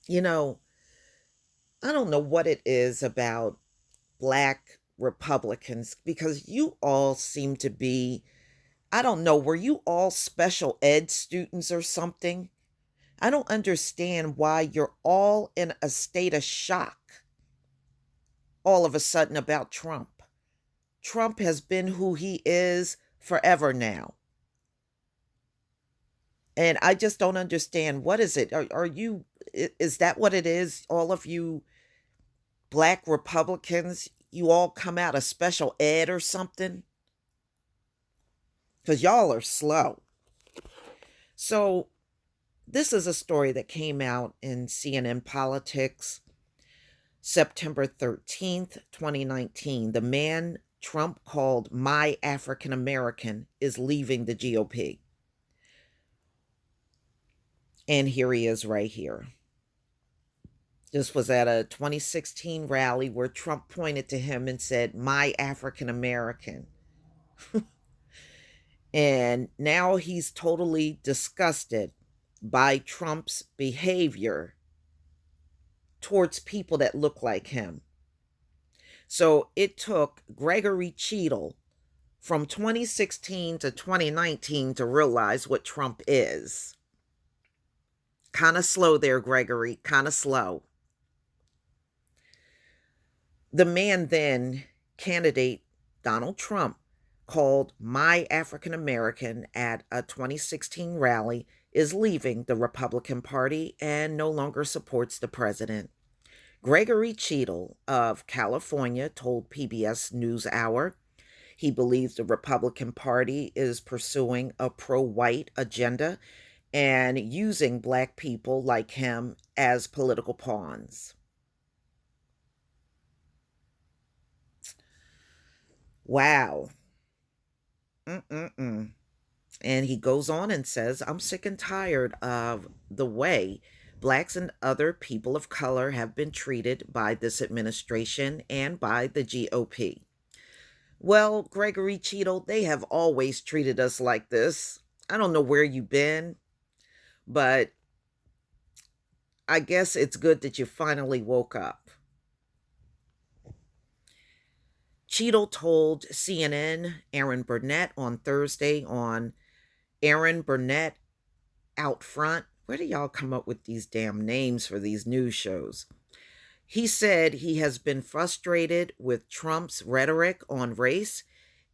You know, I don't know what it is about black Republicans because you all seem to be, I don't know, were you all special ed students or something? I don't understand why you're all in a state of shock all of a sudden about Trump. Trump has been who he is forever now. And I just don't understand. What is it? Are you, is that what it is? All of you black Republicans, you all come out of special ed or something? Because y'all are slow. So, this is a story that came out in CNN Politics September 13th, 2019. The man Trump called my African American is leaving the GOP. And here he is right here. This was at a 2016 rally where Trump pointed to him and said, my African American. And now he's totally disgusted by Trump's behavior towards people that look like him. So it took Gregory Cheadle from 2016 to 2019 to realize what Trump is. Kind of slow there, Gregory, kind of slow. The man then, candidate Donald Trump, called my African American at a 2016 rally, is leaving the Republican Party and no longer supports the president. Gregory Cheadle of California told PBS NewsHour he believes the Republican Party is pursuing a pro-white agenda and using black people like him as political pawns. Wow. Mm-mm-mm. And he goes on and says, I'm sick and tired of the way blacks and other people of color have been treated by this administration and by the GOP. Well, Gregory Cheadle, they have always treated us like this. I don't know where you've been, but I guess it's good that you finally woke up. Cheadle told CNN Aaron Burnett on Thursday on Aaron Burnett Out Front. Where do y'all come up with these damn names for these news shows? He said he has been frustrated with Trump's rhetoric on race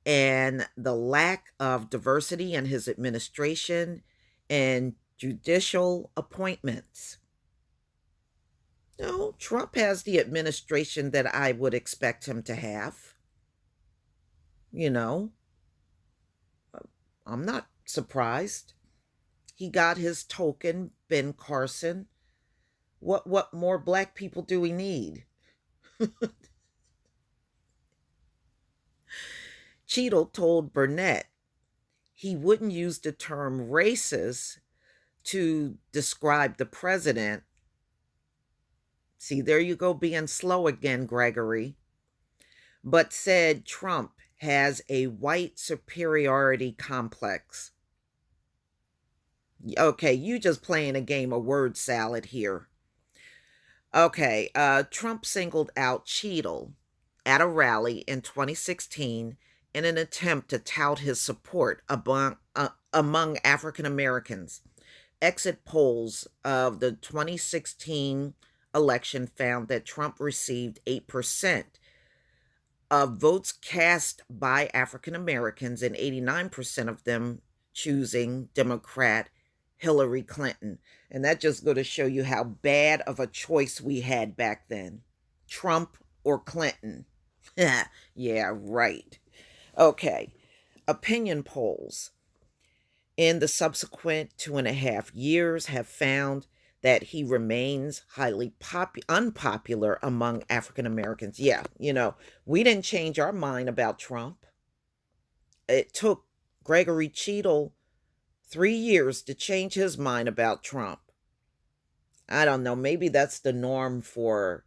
and the lack of diversity in his administration and judicial appointments. No, Trump has the administration that I would expect him to have. You know, I'm not surprised. He got his token, Ben Carson. What more black people do we need? Cheadle told Burnett he wouldn't use the term racist to describe the president. See, there you go, being slow again, Gregory. But said Trump has a white superiority complex. Okay, you just playing a game of word salad here. Okay, Trump singled out Cheadle at a rally in 2016 in an attempt to tout his support among African Americans. Exit polls of the 2016 election found that Trump received 8% of votes cast by African Americans and 89% of them choosing Democrat Hillary Clinton. And that just go to show you how bad of a choice we had back then. Trump or Clinton. Yeah, right. Okay. Opinion polls in the subsequent 2.5 years have found that he remains highly unpopular among African Americans. Yeah, we didn't change our mind about Trump. It took Gregory Cheadle 3 years to change his mind about Trump. I don't know. Maybe that's the norm for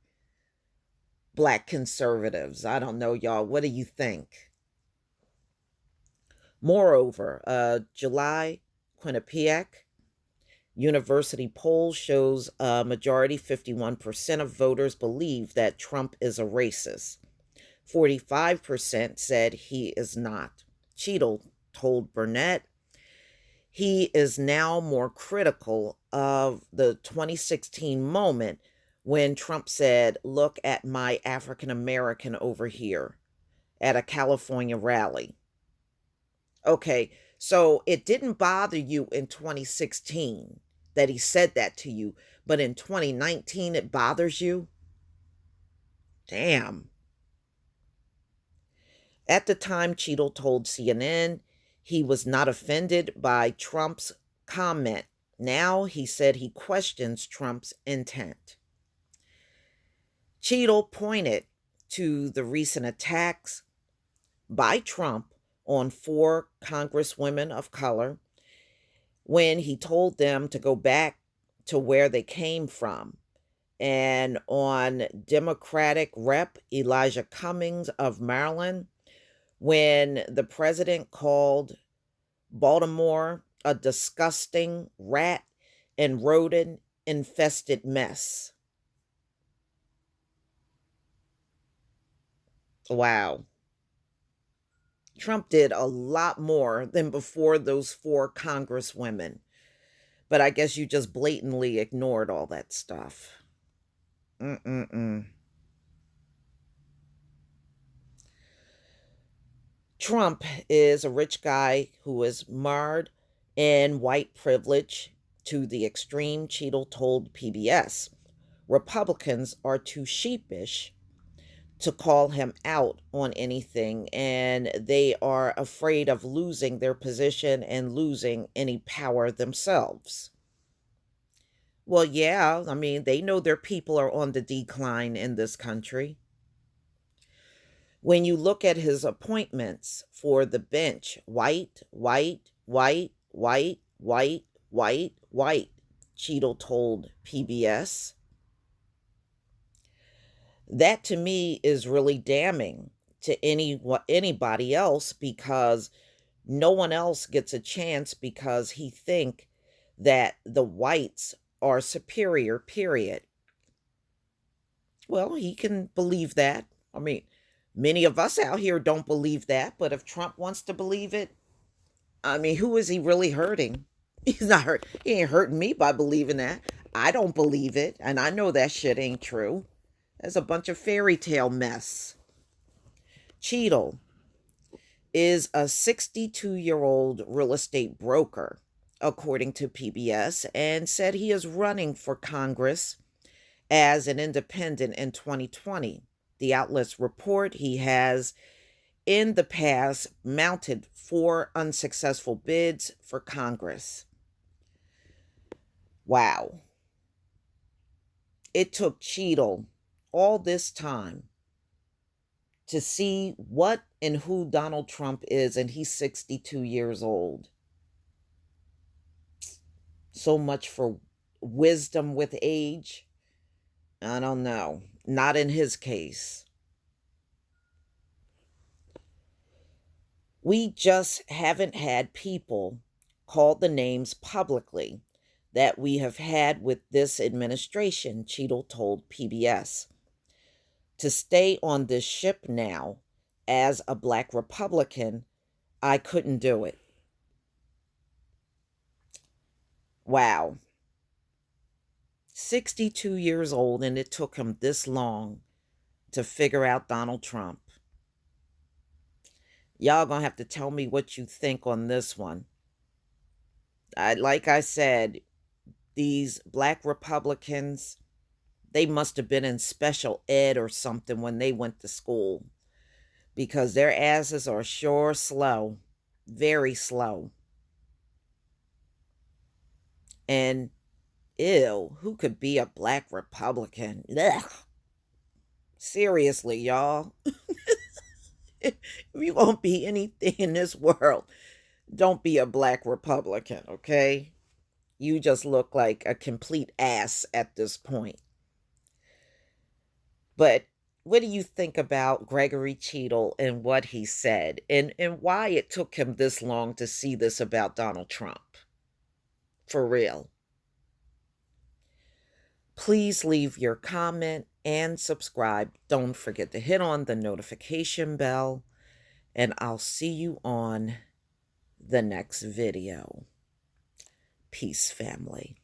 black conservatives. I don't know, y'all. What do you think? Moreover, July Quinnipiac, University poll shows a majority, 51% of voters believe that Trump is a racist. 45% said he is not. Cheadle told Burnett he is now more critical of the 2016 moment when Trump said, "Look at my African American over here," at a California rally. Okay, so it didn't bother you in 2016 that he said that to you, but in 2019 it bothers you? Damn. At the time, Cheadle told CNN he was not offended by Trump's comment. Now he said he questions Trump's intent. Cheadle pointed to the recent attacks by Trump on 4 congresswomen of color when he told them to go back to where they came from, and on Democratic Rep Elijah Cummings of Maryland when the president called Baltimore a disgusting rat and rodent infested mess. Wow. Trump did a lot more than before those 4 congresswomen. But I guess you just blatantly ignored all that stuff. Mm-mm-mm. Trump is a rich guy who is marred in white privilege to the extreme, Cheadle told PBS. Republicans are too sheepish to call him out on anything, and they are afraid of losing their position and losing any power themselves. Well, yeah, I mean, they know their people are on the decline in this country. When you look at his appointments for the bench, white, white, white, white, white, white, white, Cheadle told PBS. That to me is really damning to anybody else, because no one else gets a chance because he think that the whites are superior, period. Well, he can believe that. I mean, many of us out here don't believe that, but if Trump wants to believe it, I mean, who is he really hurting? He's not hurt. He ain't hurting me by believing that. I don't believe it, and I know that shit ain't true. That's a bunch of fairy tale mess. Cheadle is a 62-year-old real estate broker, according to PBS, and said he is running for Congress as an independent in 2020. The outlets report he has in the past mounted 4 unsuccessful bids for Congress. Wow. It took Cheadle all this time to see what and who Donald Trump is, and he's 62 years old. So much for wisdom with age. I don't know. Not in his case. We just haven't had people call the names publicly that we have had with this administration, Cheadle told PBS. To stay on this ship now as a black Republican, I couldn't do it. Wow. 62 years old, and it took him this long to figure out Donald Trump. Y'all gonna have to tell me what you think on this one. Like I said, these black Republicans, they must have been in special ed or something when they went to school, because their asses are sure slow, very slow. And ew, who could be a black Republican? Ugh. Seriously, y'all. If you won't be anything in this world, don't be a black Republican, okay? You just look like a complete ass at this point. But what do you think about Gregory Cheadle and what he said, and why it took him this long to see this about Donald Trump? For real. Please leave your comment and subscribe. Don't forget to hit on the notification bell, and I'll see you on the next video. Peace, family.